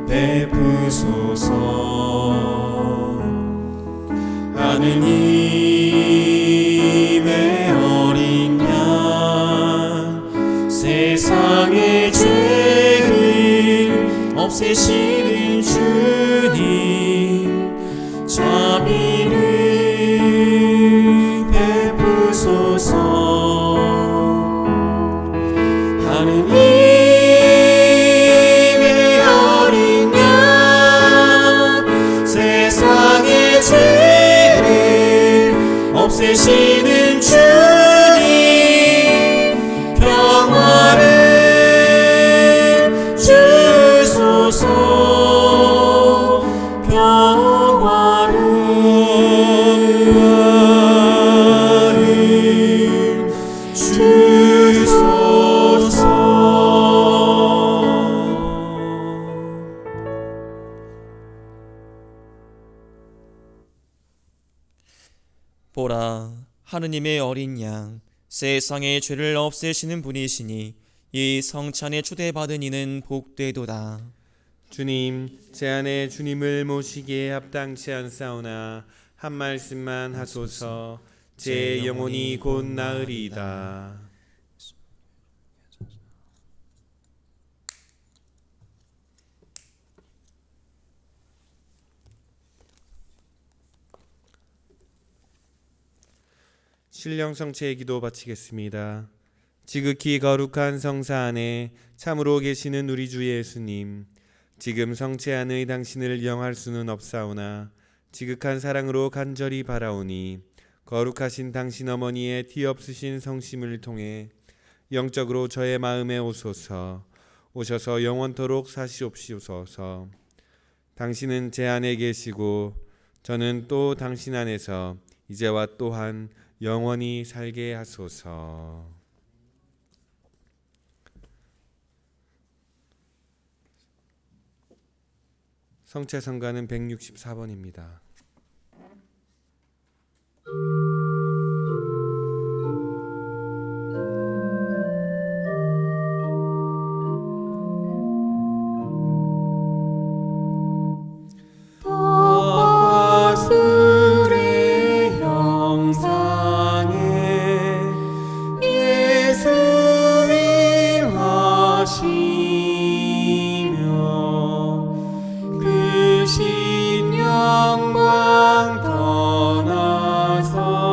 베푸소서. 하느님의 어린 양 세상의 죄를 없애시는 주님 자비를 베푸소서. 하느님의 어린 양 세상의 죄를 없애시는 주님 평화를 주소서. 평화를 주소서. 보라, 하느님의 어린 양 세상의 죄를 없애시는 분이시니 이 성찬에 초대받은 이는 복되도다. 주님, 제 안에 주님을 모시기에 합당치 않사오나 한 말씀만 하소서. 제 영혼이 곧 나으리이다. 신령성체의 기도 바치겠습니다. 지극히 거룩한 성사 안에 참으로 계시는 우리 주 예수님, 지금 성체 안의 당신을 영할 수는 없사오나 지극한 사랑으로 간절히 바라오니 거룩하신 당신 어머니의 뒤없으신 성심을 통해 영적으로 저의 마음에 오소서. 오셔서 영원토록 사시옵소서. 당신은 제 안에 계시고 저는 또 당신 안에서 이제와 또한 영원히 살게 하소서. 성체 성가는 164번입니다. 떡과 술의 형상에 예수 위하시며 그 신영광 떠나서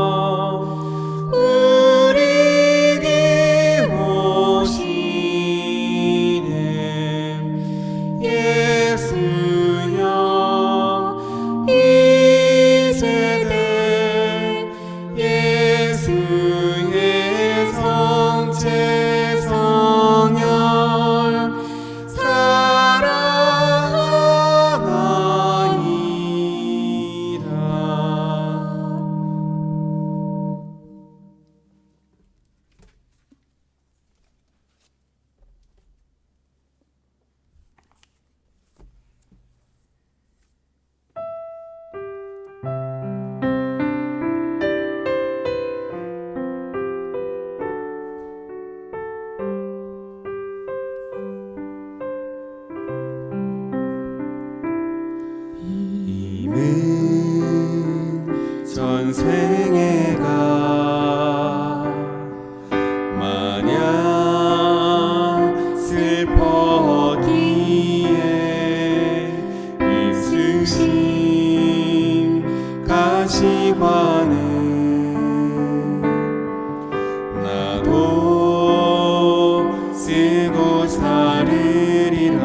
나도 쓰고 살으리라.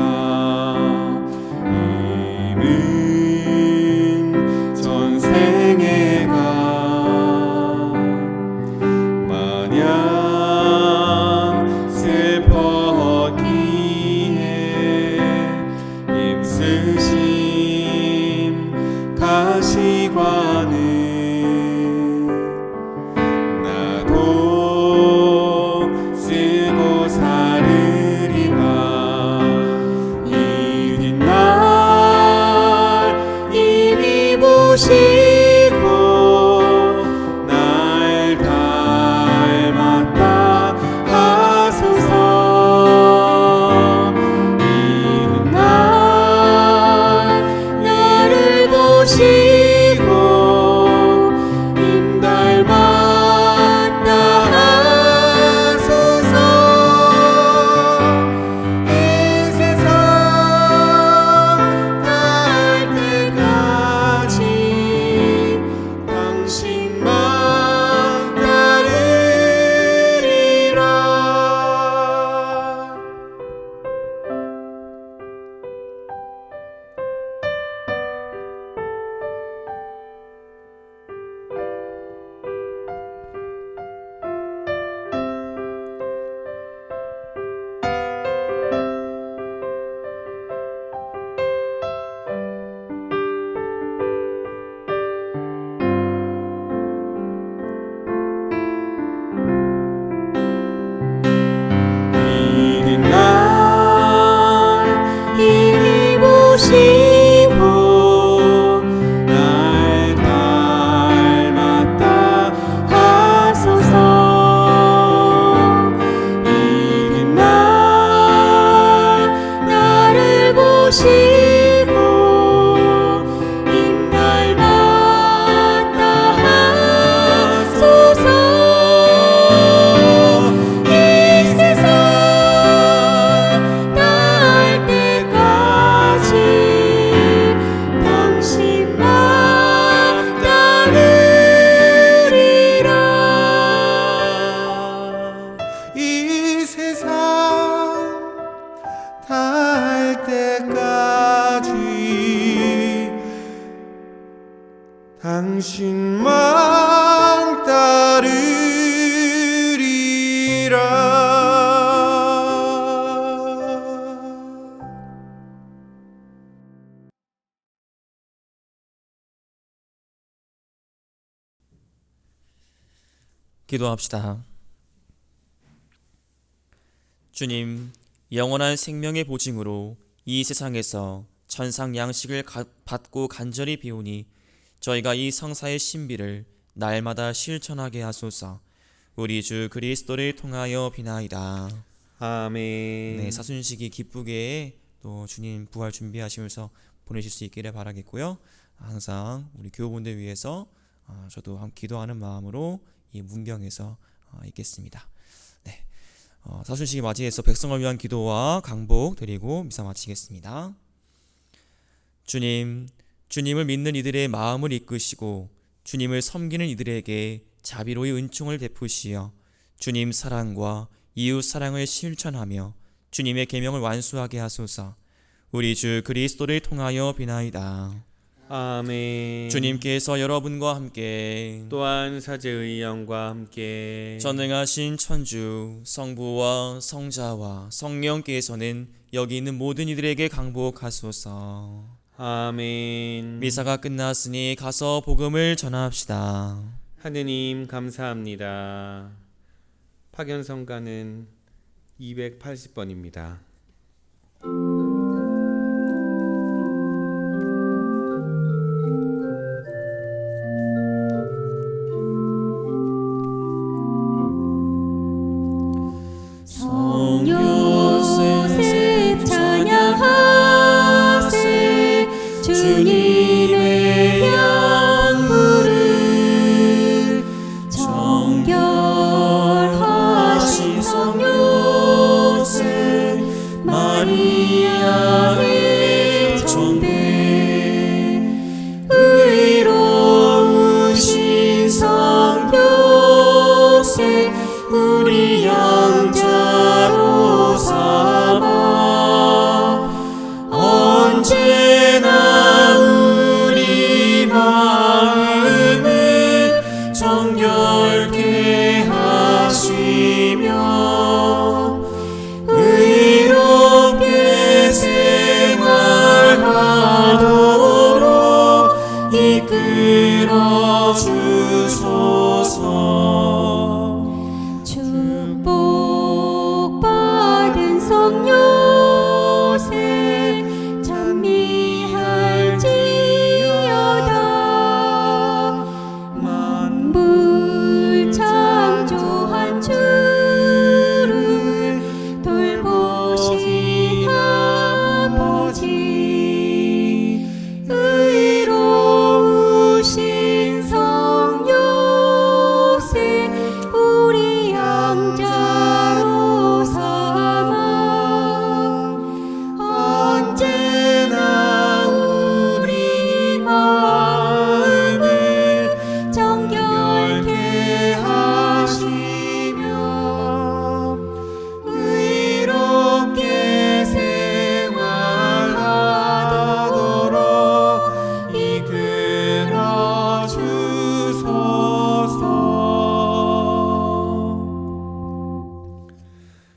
이는 전생에 가 마냥 슬펐기에 힘쓰신 가시관은 나도 쓰고 살으리라. 이른 날 이미 보시고 날 닮았다 하소서. 이른 날 나를 보시고 님 닮았다 하소서. 이 세상 다할 때까지 당신만 따르리라. 이른 날 이미 보시고 날 닮았다 하소서. 이른 날 나를 보시고 님 닮았다 하소서. 이 세상 다할 때까지 당신만 따르리라. 이 세상 다할 때까지 당신만 따르리라. 기도합시다. 주님, 영원한 생명의 보증으로 이 세상에서 천상 양식을 받고 간절히 비우니 저희가 이 성사의 신비를 날마다 실천하게 하소서. 우리 주 그리스도를 통하여 비나이다. 아멘. 네, 사순식이 기쁘게 또 주님 부활 준비하시면서 보내실 수 있기를 바라겠고요. 항상 우리 교우분들 위해서 저도 함께 기도하는 마음으로 이 문병에서 있겠습니다. 네, 사순식이 맞이해서 백성을 위한 기도와 강복 드리고 미사 마치겠습니다. 주님, 주님을 믿는 이들의 마음을 이끄시고 주님을 섬기는 이들에게 자비로이 은총을 베푸시어 주님 사랑과 이웃 사랑을 실천하며 주님의 계명을 완수하게 하소서. 우리 주 그리스도를 통하여 비나이다. 아멘. 주님께서 여러분과 함께 또한 사제의 영과 함께 전능하신 천주 성부와 성자와 성령께서는 여기 있는 모든 이들에게 강복하소서. 아멘. 미사가 끝났으니 가서 복음을 전합시다. 하느님 감사합니다. 파견성가는 280번입니다. 성요셉 찬양하세. 주님의 양부를 정결하신 성요셉 마리아의 정배 의로우신 성요셉 우리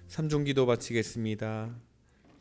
삼종기도 바치겠습니다.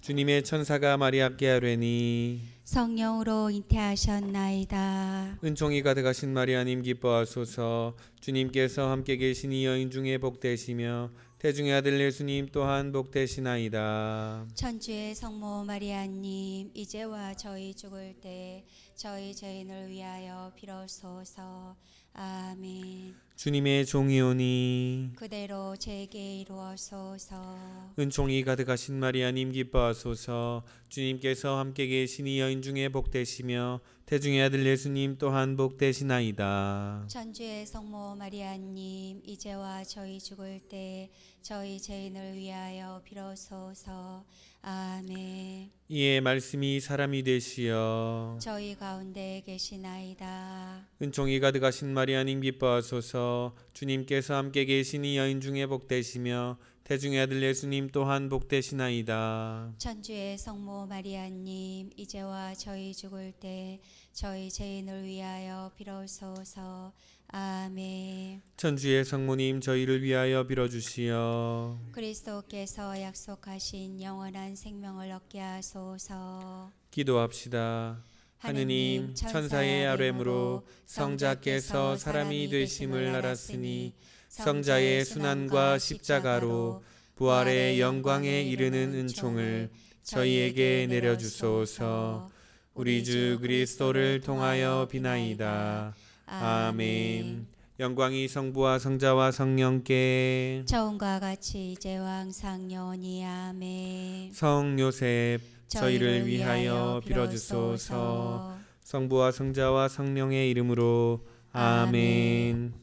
주님의 천사가 마리아께 아뢰니 성령으로 잉태하셨나이다. 은총이 가득하신 마리아님 기뻐하소서. 주님께서 함께 계시니 여인 중에 복되시며 태중의 아들 예수님 또한 복되시나이다. 천주의 성모 마리아님, 이제와 저희 죽을 때 저희 죄인을 위하여 빌어소서. 아멘. 주님의 종이오니 그대로 제게 이루어소서. 은총이 가득하신 마리아님 기뻐하소서. 주님께서 함께 계시니 여인 중에 복되시며 태중의 아들 예수님 또한 복되시나이다. 천주의 성모 마리아님, 이제와 저희 죽을 때 저희 죄인을 위하여 빌어소서. 아멘. 이에 말씀이 사람이 되시어 저희 가운데 계시나이다. 은총이 가득하신 마리아님 기뻐하소서. 주님께서 함께 계시니 여인 중에 복되시며 태중의 아들 예수님 또한 복되시나이다. 천주의 성모 마리아님, 이제와 저희 죽을 때 저희 죄인을 위하여 빌어소서. 아멘. 천주의 성모님 저희를 위하여 빌어주시어 그리스도께서 약속하신 영원한 생명을 얻게 하소서. 기도합시다. 하느님 천사의 아뢰므로 성자께서 사람이 되심을 알았으니 성자의 순환과 십자가로 부활의 영광에 이르는 은총을 저희에게 내려주소서. 우리 주 그리스도를 통하여 비나이다. 아멘. 영광이 성부와 성자와 성령께 처음과 같이 이제와 항상 영원히. 아멘. 성 요셉 저희를 위하여 빌어주소서. 성부와 성자와 성령의 이름으로 아멘.